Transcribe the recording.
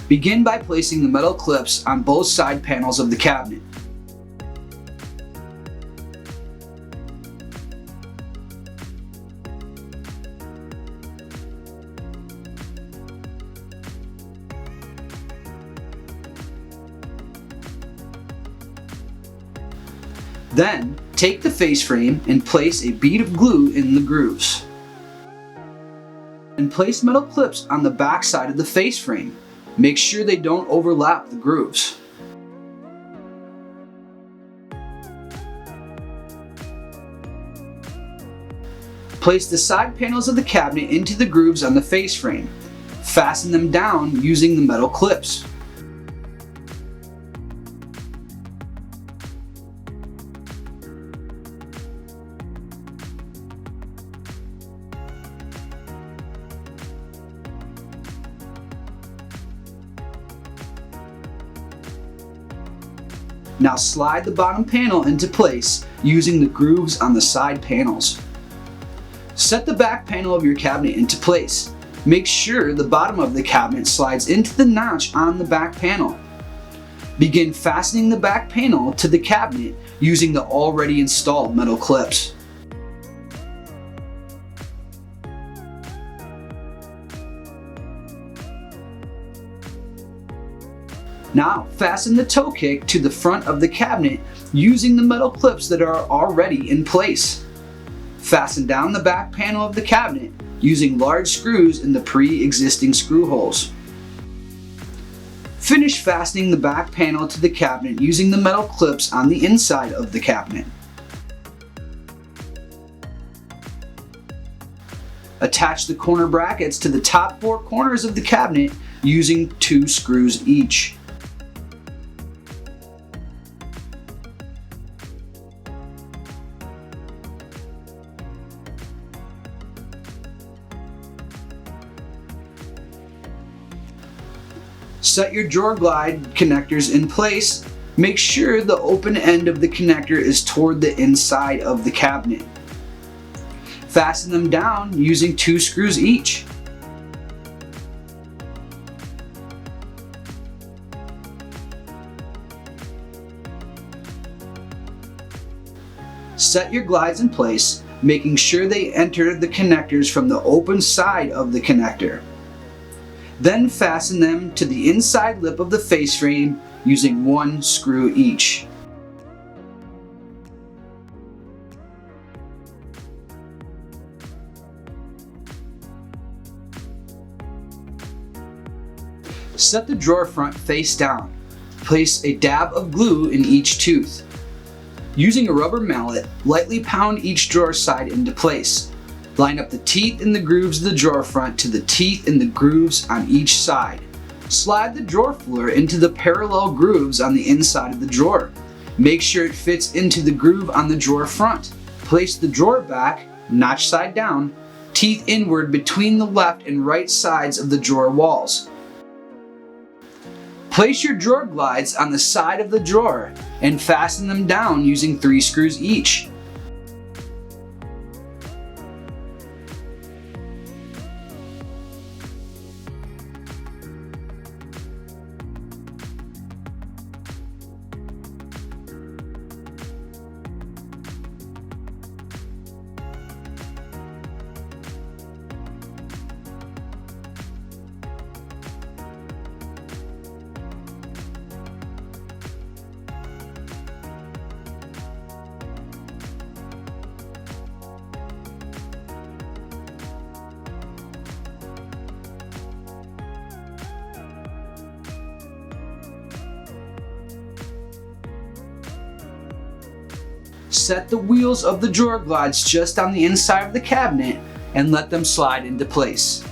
Begin by placing the metal clips on both side panels of the cabinet. Then, take the face frame and place a bead of glue in the grooves. And place metal clips on the back side of the face frame. Make sure they don't overlap the grooves. Place the side panels of the cabinet into the grooves on the face frame. Fasten them down using the metal clips. Now slide the bottom panel into place using the grooves on the side panels. Set the back panel of your cabinet into place. Make sure the bottom of the cabinet slides into the notch on the back panel. Begin fastening the back panel to the cabinet using the already installed metal clips. Now fasten the toe kick to the front of the cabinet using the metal clips that are already in place. Fasten down the back panel of the cabinet using large screws in the pre-existing screw holes. Finish fastening the back panel to the cabinet using the metal clips on the inside of the cabinet. Attach the corner brackets to the top 4 corners of the cabinet using 2 screws each. Set your drawer glide connectors in place. Make sure the open end of the connector is toward the inside of the cabinet. Fasten them down using 2 screws each. Set your glides in place, making sure they enter the connectors from the open side of the connector. Then fasten them to the inside lip of the face frame using 1 screw each. Set the drawer front face down. Place a dab of glue in each tooth. Using a rubber mallet, lightly pound each drawer side into place. Line up the teeth in the grooves of the drawer front to the teeth in the grooves on each side. Slide the drawer floor into the parallel grooves on the inside of the drawer. Make sure it fits into the groove on the drawer front. Place the drawer back, notch side down, teeth inward between the left and right sides of the drawer walls. Place your drawer glides on the side of the drawer and fasten them down using 3 screws each. Set the wheels of the drawer glides just on the inside of the cabinet and let them slide into place.